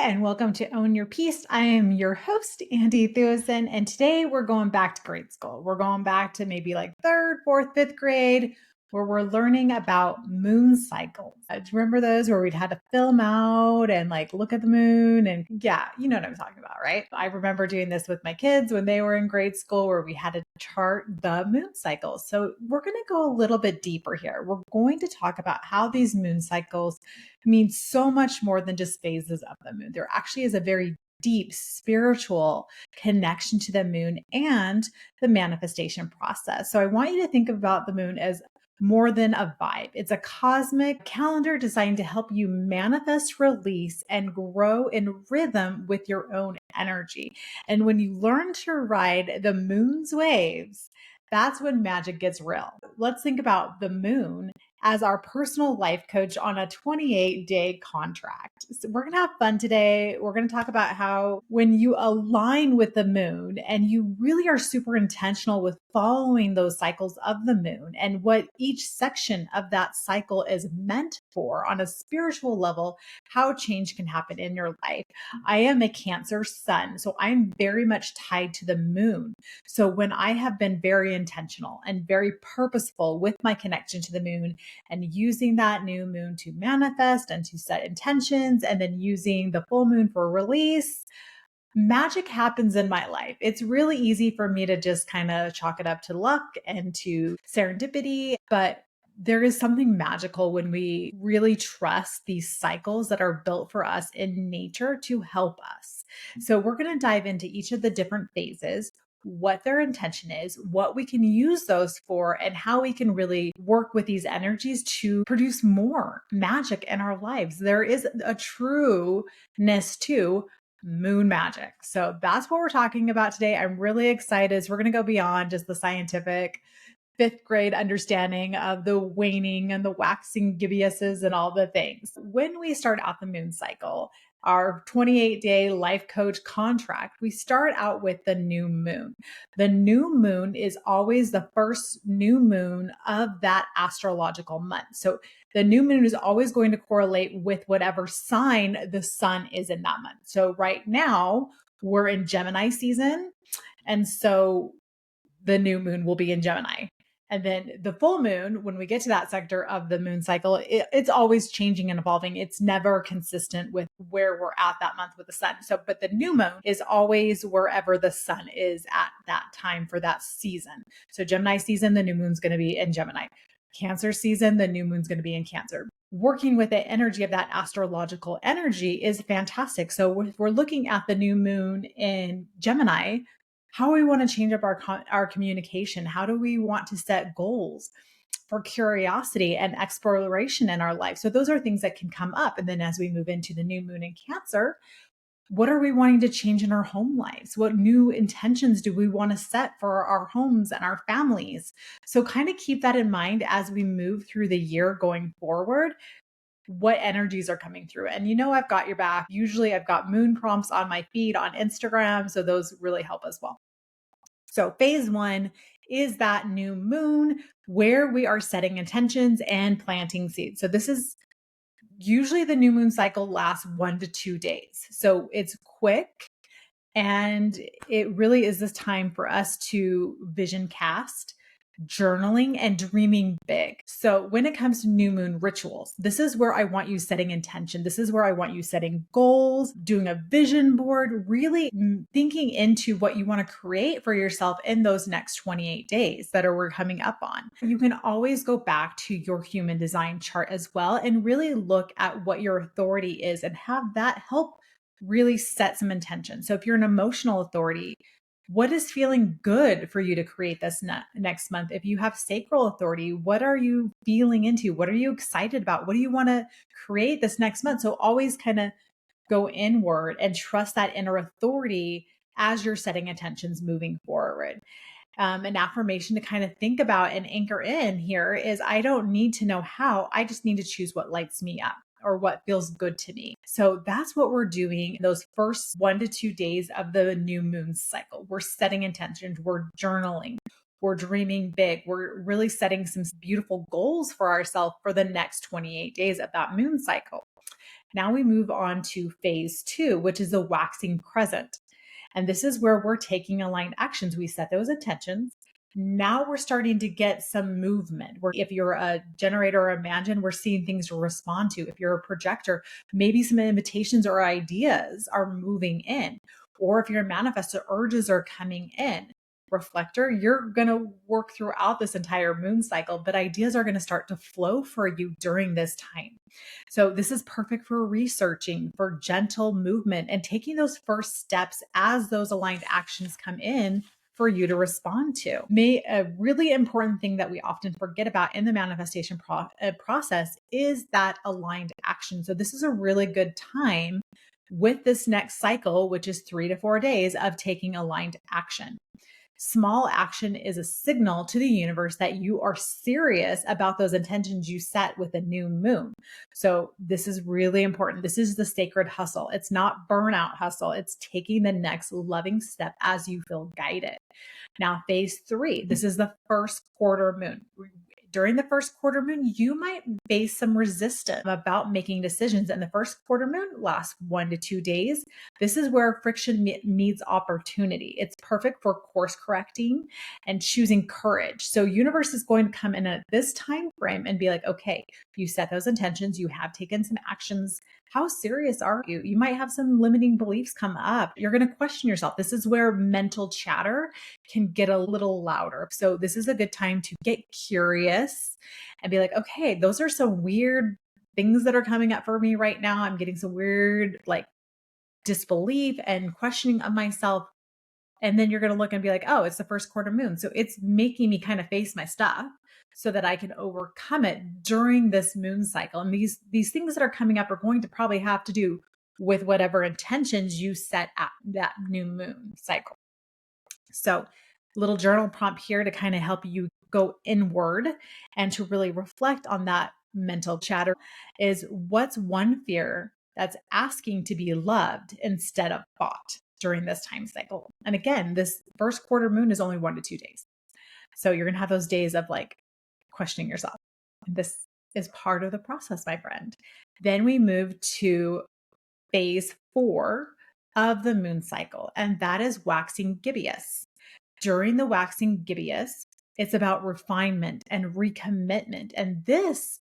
and welcome to Own Your Peace. I am your host, Andy Thewison, and today we're going back to grade school. We're going back to maybe like third, fourth, fifth grade, where we're learning about moon cycles. Do you remember those where we'd had to film out and like look at the moon? And yeah, you know what I'm talking about, right? I remember doing this with my kids when they were in grade school, where we had to chart the moon cycles. So we're going to go a little bit deeper here. We're going to talk about how these moon cycles means so much more than just phases of the moon. There actually is a very deep spiritual connection to the moon and the manifestation process. So I want you to think about the moon as more than a vibe. It's a cosmic calendar designed to help you manifest, release, and grow in rhythm with your own energy. And when you learn to ride the moon's waves, that's when magic gets real. Let's think about the moon as our personal life coach on a 28-day contract. So we're going to have fun today. We're going to talk about how when you align with the moon and you really are super intentional with following those cycles of the moon and what each section of that cycle is meant for on a spiritual level, how change can happen in your life. I am a Cancer sun, so I'm very much tied to the moon. So when I have been very intentional and very purposeful with my connection to the moon, and using that new moon to manifest and to set intentions, and then using the full moon for release, magic happens in my life. It's really easy for me to just kind of chalk it up to luck and to serendipity, but there is something magical when we really trust these cycles that are built for us in nature to help us. So, we're going to dive into each of the different phases, what their intention is, what we can use those for, and how we can really work with these energies to produce more magic in our lives. There is a trueness to moon magic. So that's what we're talking about today. I'm really excited. So we're going to go beyond just the scientific fifth grade understanding of the waning and the waxing gibbouses and all the things. When we start out the moon cycle, our 28-day life coach contract, we start out with the new moon. The new moon is always the first new moon of that astrological month. So the new moon is always going to correlate with whatever sign the sun is in that month. So right now, we're in Gemini season. And so the new moon will be in Gemini. And then the full moon, when we get to that sector of the moon cycle, it's always changing and evolving. It's never consistent with where we're at that month with the sun. So, but the new moon is always wherever the sun is at that time for that season. So Gemini season, the new moon's going to be in Gemini. Cancer season, the new moon's going to be in Cancer. Working with the energy of that astrological energy is fantastic. So if we're looking at the new moon in Gemini, how we want to change up our communication. How do we want to set goals for curiosity and exploration in our life? So those are things that can come up. And then as we move into the new moon in Cancer, what are we wanting to change in our home lives? What new intentions do we want to set for our homes and our families? So kind of keep that in mind as we move through the year going forward, what energies are coming through. And you know, I've got your back. Usually I've got moon prompts on my feed on Instagram. So those really help as well. So phase one is that new moon where we are setting intentions and planting seeds. So this is usually the new moon cycle lasts 1 to 2 days. So it's quick. And it really is this time for us to vision cast, journaling, and dreaming big. So when it comes to new moon rituals, this is where I want you setting intention. This is where I want you setting goals, doing a vision board, really thinking into what you want to create for yourself in those next 28 days that we're coming up on. You can always go back to your human design chart as well and really look at what your authority is and have that help really set some intention. So if you're an emotional authority, what is feeling good for you to create this next month? If you have sacral authority, what are you feeling into? What are you excited about? What do you want to create this next month? So always kind of go inward and trust that inner authority as you're setting intentions moving forward. An affirmation to kind of think about and anchor in here is I don't need to know how, I just need to choose what lights me up or what feels good to me. So that's what we're doing those first 1 to 2 days of the new moon cycle. We're setting intentions, we're journaling, we're dreaming big, we're really setting some beautiful goals for ourselves for the next 28 days of that moon cycle. Now we move on to phase 2, which is the waxing crescent. And this is where we're taking aligned actions. We set those intentions. Now we're starting to get some movement. If you're a generator or imagine, we're seeing things to respond to. If you're a projector, maybe some invitations or ideas are moving in. Or if you're a manifestor, urges are coming in. Reflector, you're going to work throughout this entire moon cycle, but ideas are going to start to flow for you during this time. So this is perfect for researching, for gentle movement, and taking those first steps as those aligned actions come in for you to respond to. A really important thing that we often forget about in the manifestation process is that aligned action. So this is a really good time with this next cycle, which is 3 to 4 days of taking aligned action. Small action is a signal to the universe that you are serious about those intentions you set with a new moon. So this is really important. This is the sacred hustle. It's not burnout hustle. It's taking the next loving step as you feel guided. Now, phase 3, this is the first quarter moon. During the first quarter moon, you might face some resistance about making decisions. And the first quarter moon lasts 1 to 2 days. This is where friction meets opportunity. It's perfect for course correcting and choosing courage. So universe is going to come in at this time frame and be like, okay, you set those intentions, you have taken some actions. How serious are you? You might have some limiting beliefs come up. You're going to question yourself. This is where mental chatter can get a little louder. So this is a good time to get curious and be like, okay, those are some weird things that are coming up for me right now. I'm getting some weird disbelief and questioning of myself. And then you're going to look and be like, oh, it's the first quarter moon. So it's making me kind of face my stuff so that I can overcome it during this moon cycle. And these things that are coming up are going to probably have to do with whatever intentions you set at that new moon cycle. So little journal prompt here to kind of help you go inward and to really reflect on that mental chatter is, what's one fear that's asking to be loved instead of fought during this time cycle? And again, this first quarter moon is only 1 to 2 days. So you're going to have those days of questioning yourself. And this is part of the process, my friend. Then we move to phase 4 of the moon cycle, and that is waxing gibbous. During the waxing gibbous, it's about refinement and recommitment. And this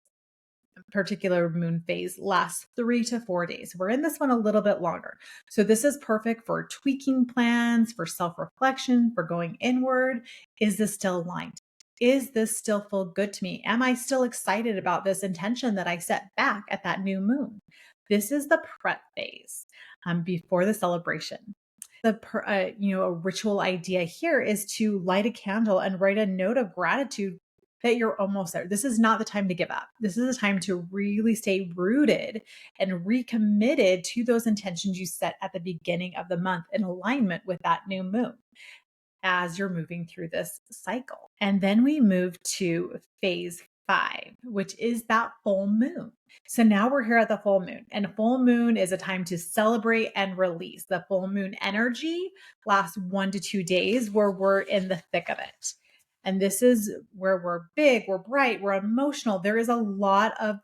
particular moon phase lasts 3 to 4 days. We're in this one a little bit longer. So this is perfect for tweaking plans, for self-reflection, for going inward. Is this still aligned? Is this still feel good to me? Am I still excited about this intention that I set back at that new moon? This is the prep phase before the celebration. A ritual idea here is to light a candle and write a note of gratitude that you're almost there. This is not the time to give up. This is a time to really stay rooted and recommitted to those intentions you set at the beginning of the month in alignment with that new moon as you're moving through this cycle. And then we move to phase 5, which is that full moon. So now we're here at the full moon, and a full moon is a time to celebrate and release. The full moon energy lasts 1 to 2 days where we're in the thick of it. And this is where we're big, we're bright, we're emotional. There is a lot of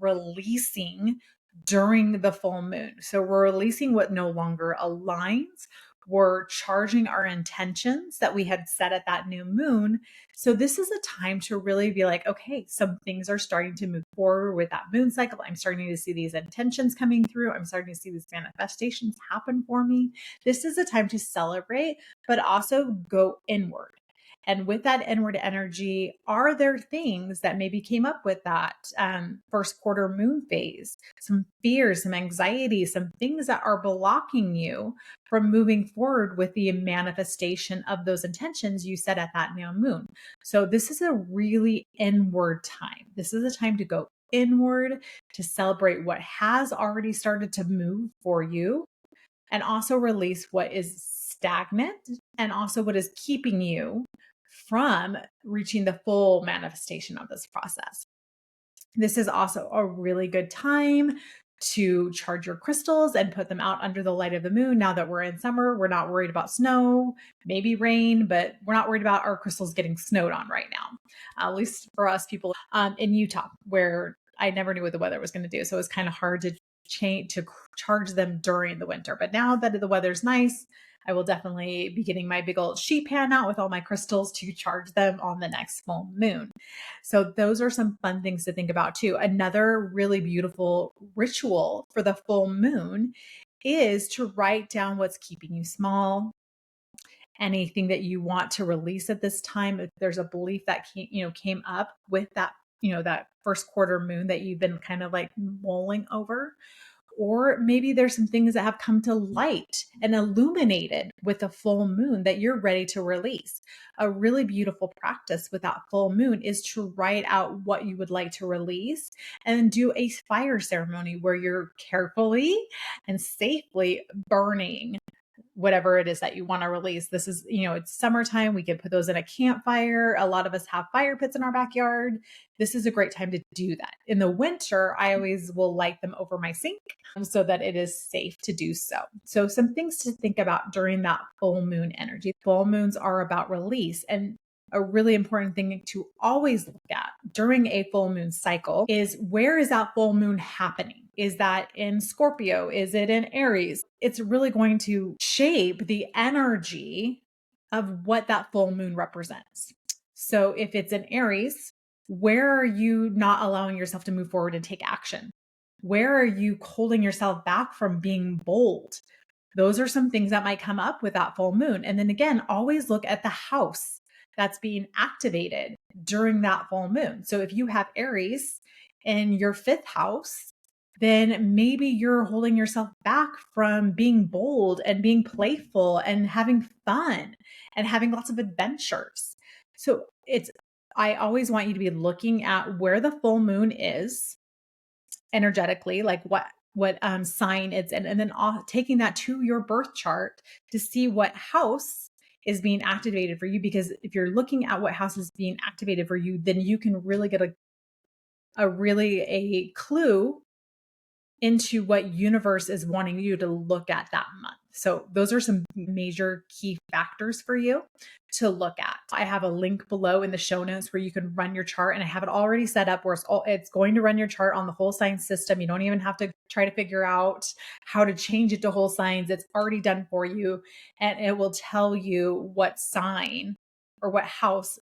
releasing during the full moon. So we're releasing what no longer aligns. We're charging our intentions that we had set at that new moon. So this is a time to really be like, okay, some things are starting to move forward with that moon cycle. I'm starting to see these intentions coming through. I'm starting to see these manifestations happen for me. This is a time to celebrate, but also go inward. And with that inward energy, are there things that maybe came up with that first quarter moon phase? Some fears, some anxiety, some things that are blocking you from moving forward with the manifestation of those intentions you set at that new moon. So this is a really inward time. This is a time to go inward, to celebrate what has already started to move for you, and also release what is stagnant and also what is keeping you from reaching the full manifestation of this process. This is also a really good time to charge your crystals and put them out under the light of the moon. Now that we're in summer, we're not worried about snow, maybe rain, but we're not worried about our crystals getting snowed on right now. At least for us people in Utah, where I never knew what the weather was going to do. So it's kind of hard to to charge them during the winter. But now that the weather's nice, I will definitely be getting my big old sheet pan out with all my crystals to charge them on the next full moon. So those are some fun things to think about too. Another really beautiful ritual for the full moon is to write down what's keeping you small, anything that you want to release at this time. If there's a belief that came up with that, that first quarter moon that you've been kind of like mulling over, or maybe there's some things that have come to light and illuminated with a full moon that you're ready to release. A really beautiful practice with that full moon is to write out what you would like to release and do a fire ceremony where you're carefully and safely burning whatever it is that you want to release. This is, it's summertime. We can put those in a campfire. A lot of us have fire pits in our backyard. This is a great time to do that. In the winter, I always will light them over my sink so that it is safe to do so. So some things to think about during that full moon energy. Full moons are about release, and a really important thing to always look at during a full moon cycle is, where is that full moon happening? Is that in Scorpio? Is it in Aries? It's really going to shape the energy of what that full moon represents. So if it's in Aries, where are you not allowing yourself to move forward and take action? Where are you holding yourself back from being bold? Those are some things that might come up with that full moon. And then again, always look at the house that's being activated during that full moon. So if you have Aries in your fifth house, then maybe you're holding yourself back from being bold and being playful and having fun and having lots of adventures. So I always want you to be looking at where the full moon is energetically, like what sign it's in, and then taking that to your birth chart to see what house is being activated for you. Because if you're looking at what house is being activated for you, then you can really get a clue into what universe is wanting you to look at that month. So those are some major key factors for you to look at. I have a link below in the show notes where you can run your chart, and I have it already set up where it's going to run your chart on the whole sign system. You don't even have to try to figure out how to change it to whole signs. It's already done for you, and it will tell you what sign or what house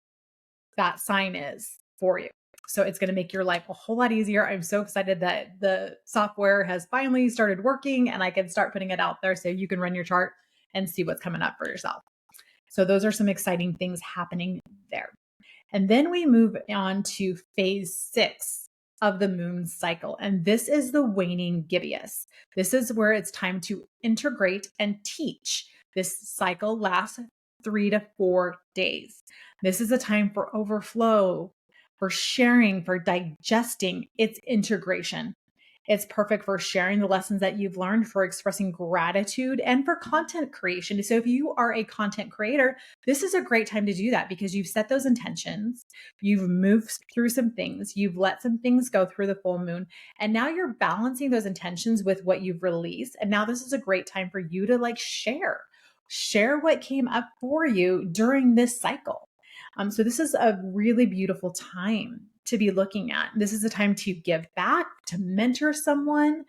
that sign is for you. So it's going to make your life a whole lot easier. I'm so excited that the software has finally started working and I can start putting it out there so you can run your chart and see what's coming up for yourself. So those are some exciting things happening there. And then we move on to phase 6 of the moon cycle. And this is the waning gibbous. This is where it's time to integrate and teach. This cycle lasts 3 to 4 days. This is a time for overflow, for sharing, for digesting. It's integration. It's perfect for sharing the lessons that you've learned, for expressing gratitude, and for content creation. So if you are a content creator, this is a great time to do that because you've set those intentions, you've moved through some things, you've let some things go through the full moon, and now you're balancing those intentions with what you've released. And now this is a great time for you to share what came up for you during this cycle. So this is a really beautiful time to be looking at. This is a time to give back, to mentor someone,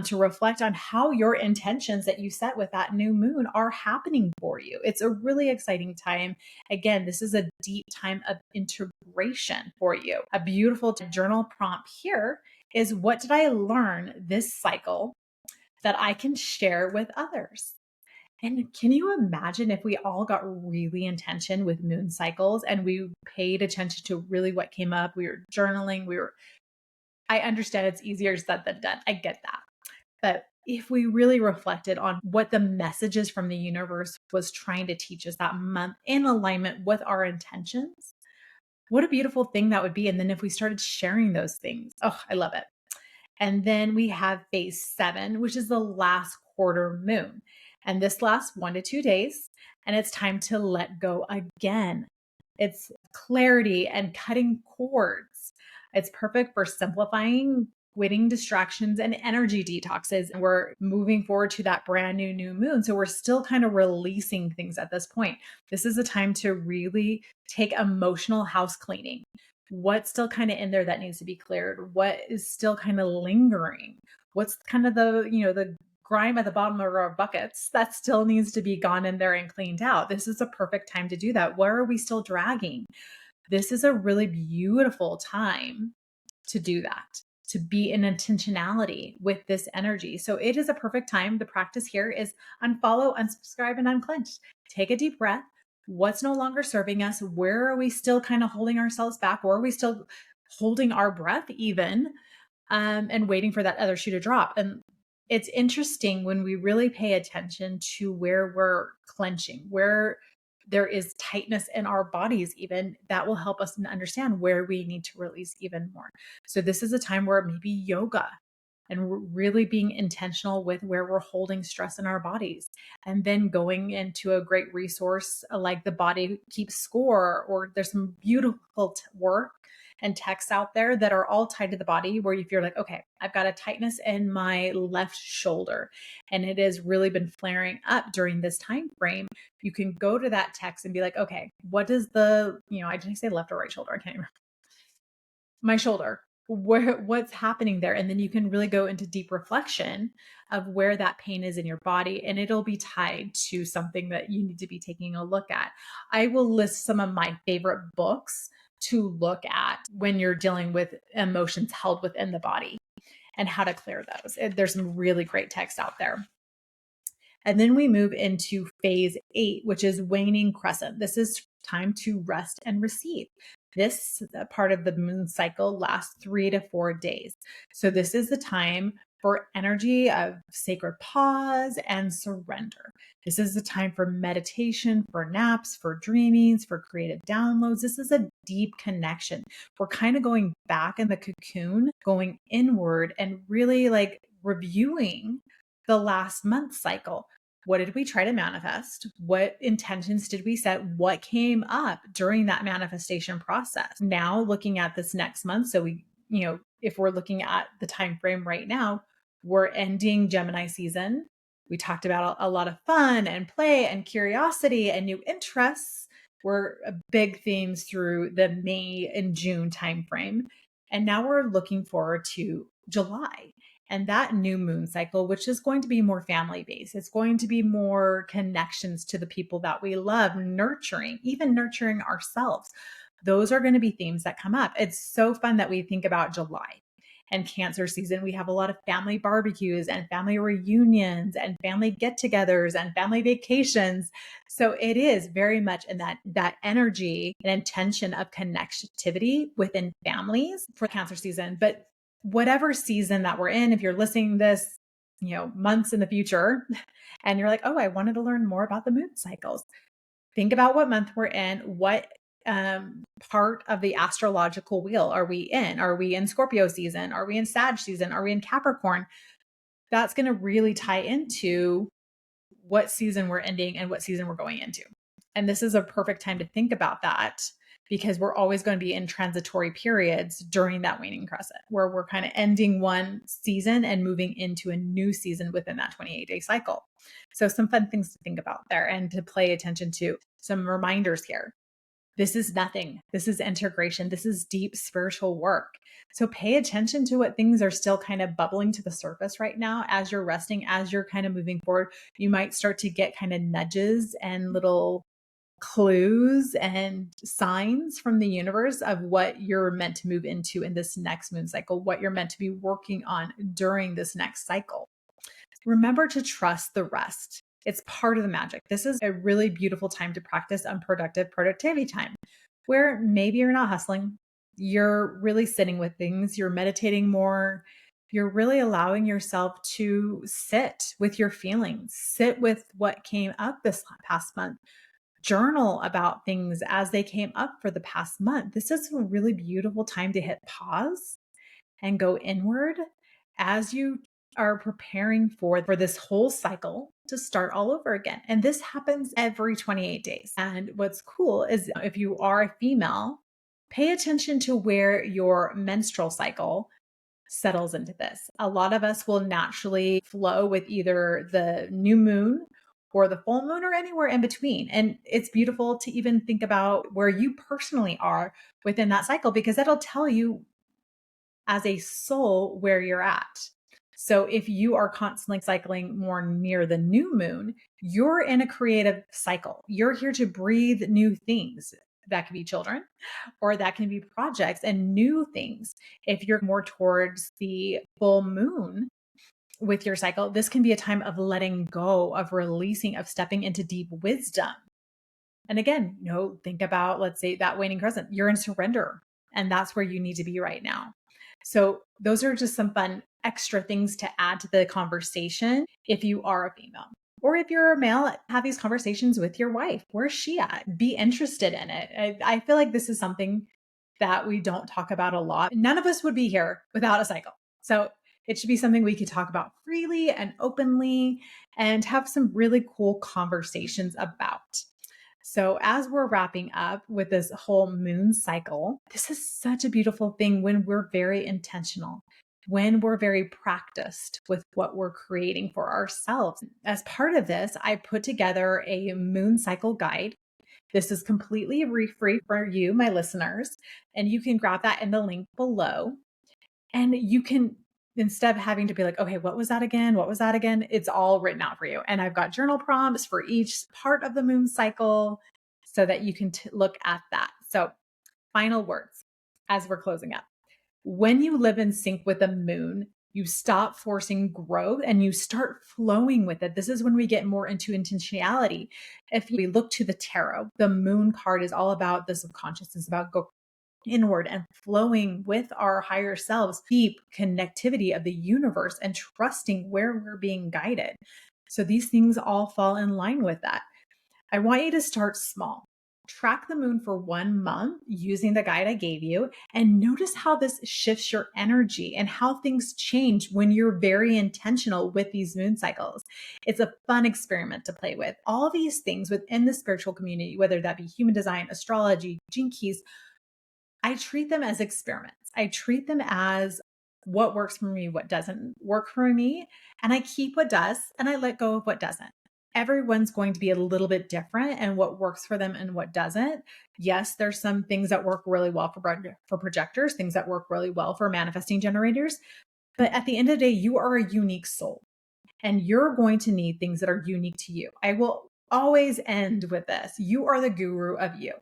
to reflect on how your intentions that you set with that new moon are happening for you. It's a really exciting time. Again, this is a deep time of integration for you. A beautiful journal prompt here is, what did I learn this cycle that I can share with others? And can you imagine if we all got really intention with moon cycles and we paid attention to really what came up? We were journaling. I understand it's easier said than done. I get that. But if we really reflected on what the messages from the universe was trying to teach us that month in alignment with our intentions, what a beautiful thing that would be. And then if we started sharing those things, oh, I love it. And then we have phase 7, which is the last quarter moon. And this lasts 1 to 2 days, and it's time to let go again. It's clarity and cutting cords. It's perfect for simplifying, quitting distractions, and energy detoxes. And we're moving forward to that brand new moon. So we're still kind of releasing things at this point. This is a time to really take emotional house cleaning. What's still kind of in there that needs to be cleared? What is still kind of lingering? What's kind of the grime at the bottom of our buckets that still needs to be gone in there and cleaned out. This is a perfect time to do that. Where are we still dragging? This is a really beautiful time to do that, to be in intentionality with this energy. So it is a perfect time. The practice here is unfollow, unsubscribe, and unclench. Take a deep breath. What's no longer serving us? Where are we still kind of holding ourselves back? Or are we still holding our breath even and waiting for that other shoe to drop? And it's interesting when we really pay attention to where we're clenching, where there is tightness in our bodies, even that will help us understand where we need to release even more. So, this is a time where maybe yoga and really being intentional with where we're holding stress in our bodies. And then going into a great resource like the Body Keeps Score, or there's some beautiful work and texts out there that are all tied to the body, where if you're like, okay, I've got a tightness in my left shoulder and it has really been flaring up during this time frame, you can go to that text and be like, okay, what does I didn't say left or right shoulder, I can't even, my shoulder, what's happening there? And then you can really go into deep reflection of where that pain is in your body, and it'll be tied to something that you need to be taking a look at. I will list some of my favorite books to look at when you're dealing with emotions held within the body and how to clear those. There's some really great text out there. And then we move into phase 8, which is waning crescent. This is time to rest and receive. This part of the moon cycle lasts 3 to 4 days. So this is the time for energy of sacred pause and surrender. This is the time for meditation, for naps, for dreamings, for creative downloads. This is a deep connection. We're kind of going back in the cocoon, going inward and really like reviewing the last month cycle. What did we try to manifest? What intentions did we set? What came up during that manifestation process? Now looking at this next month, so if we're looking at the time frame right now, we're ending Gemini season. We talked about a lot of fun and play and curiosity and new interests were big themes through the May and June timeframe. And now we're looking forward to July and that new moon cycle, which is going to be more family based. It's going to be more connections to the people that we love, even nurturing ourselves. Those are going to be themes that come up. It's so fun that we think about July and Cancer season. We have a lot of family barbecues and family reunions and family get-togethers and family vacations. So it is very much in that energy and intention of connectivity within families for Cancer season. But whatever season that we're in, if you're listening this, months in the future, and you're like, oh, I wanted to learn more about the moon cycles. Think about what month we're in, what part of the astrological wheel are we in? Are we in Scorpio season? Are we in Sag season? Are we in Capricorn? That's going to really tie into what season we're ending and what season we're going into. And this is a perfect time to think about that, because we're always going to be in transitory periods during that waning crescent, where we're kind of ending one season and moving into a new season within that 28-day cycle. So some fun things to think about there and to pay attention to. Some reminders here. This is nothing. This is integration. This is deep spiritual work. So pay attention to what things are still kind of bubbling to the surface right now as you're resting, as you're kind of moving forward. You might start to get kind of nudges and little clues and signs from the universe of what you're meant to move into in this next moon cycle, what you're meant to be working on during this next cycle. Remember to trust the rest. It's part of the magic. This is a really beautiful time to practice unproductive productivity time, where maybe you're not hustling. You're really sitting with things. You're meditating more. You're really allowing yourself to sit with your feelings, sit with what came up this past month, journal about things as they came up for the past month. This is a really beautiful time to hit pause and go inward as you are preparing for this whole cycle to start all over again. And this happens every 28 days. And what's cool is if you are a female, pay attention to where your menstrual cycle settles into this. A lot of us will naturally flow with either the new moon or the full moon or anywhere in between. And it's beautiful to even think about where you personally are within that cycle, because that'll tell you as a soul where you're at. So if you are constantly cycling more near the new moon, you're in a creative cycle. You're here to breathe new things. That could be children, or that can be projects and new things. If you're more towards the full moon with your cycle, this can be a time of letting go, of releasing, of stepping into deep wisdom. And again, think about, let's say, that waning crescent, you're in surrender, and that's where you need to be right now. So those are just some fun extra things to add to the conversation if you are a female. Or if you're a male, have these conversations with your wife. Where's she at? Be interested in it. I feel like this is something that we don't talk about a lot. None of us would be here without a cycle. So it should be something we could talk about freely and openly and have some really cool conversations about. So, as we're wrapping up with this whole moon cycle, this is such a beautiful thing when we're very intentional, when we're very practiced with what we're creating for ourselves. As part of this, I put together a moon cycle guide. This is completely free for you, my listeners, and you can grab that in the link below. And you can, instead of having to be like, okay, what was that again? What was that again? It's all written out for you. And I've got journal prompts for each part of the moon cycle so that you can look at that. So, final words as we're closing up. When you live in sync with the moon, you stop forcing growth and you start flowing with it. This is when we get more into intentionality. If we look to the tarot, the moon card is all about the subconscious, it's about go inward and flowing with our higher selves, deep connectivity of the universe and trusting where we're being guided. So these things all fall in line with that. I want you to start small. Track the moon for 1 month using the guide I gave you and notice how this shifts your energy and how things change when you're very intentional with these moon cycles. It's a fun experiment to play with. All these things within the spiritual community, whether that be human design, astrology, gene keys, I treat them as experiments. I treat them as what works for me, what doesn't work for me. And I keep what does and I let go of what doesn't. Everyone's going to be a little bit different and what works for them and what doesn't. Yes, there's some things that work really well for projectors, things that work really well for manifesting generators. But at the end of the day, you are a unique soul and you're going to need things that are unique to you. I will always end with this. You are the guru of you.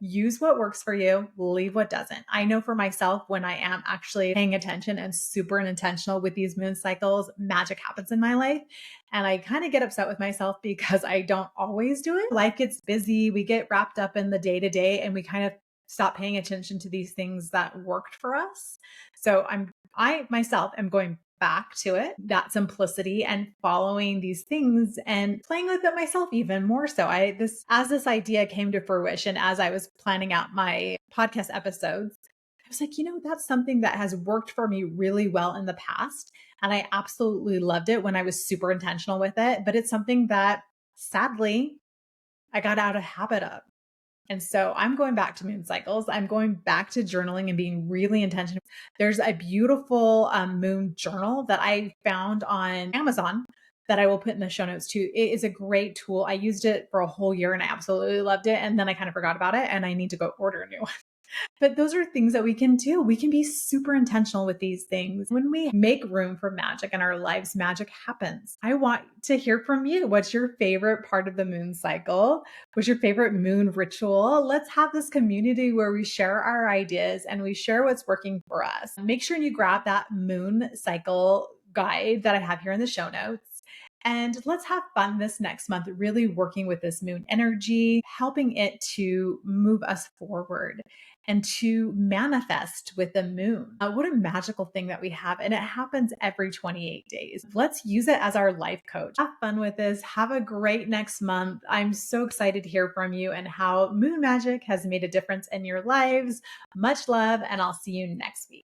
Use what works for you, leave what doesn't. I know for myself, when I am actually paying attention and super intentional with these moon cycles, magic happens in my life. And I kind of get upset with myself because I don't always do it. Life gets busy. We get wrapped up in the day to day and we kind of stop paying attention to these things that worked for us. So I myself am going back to it, that simplicity and following these things and playing with it myself even more so. As this idea came to fruition, as I was planning out my podcast episodes, I was like, that's something that has worked for me really well in the past. And I absolutely loved it when I was super intentional with it. But it's something that sadly I got out of habit of. And so I'm going back to moon cycles. I'm going back to journaling and being really intentional. There's a beautiful moon journal that I found on Amazon that I will put in the show notes too. It is a great tool. I used it for a whole year and I absolutely loved it. And then I kind of forgot about it and I need to go order a new one. But those are things that we can do. We can be super intentional with these things. When we make room for magic in our lives, magic happens. I want to hear from you. What's your favorite part of the moon cycle? What's your favorite moon ritual? Let's have this community where we share our ideas and we share what's working for us. Make sure you grab that moon cycle guide that I have here in the show notes. And let's have fun this next month, really working with this moon energy, helping it to move us forward and to manifest with the moon. What a magical thing that we have. And it happens every 28 days. Let's use it as our life coach. Have fun with this. Have a great next month. I'm so excited to hear from you and how moon magic has made a difference in your lives. Much love, and I'll see you next week.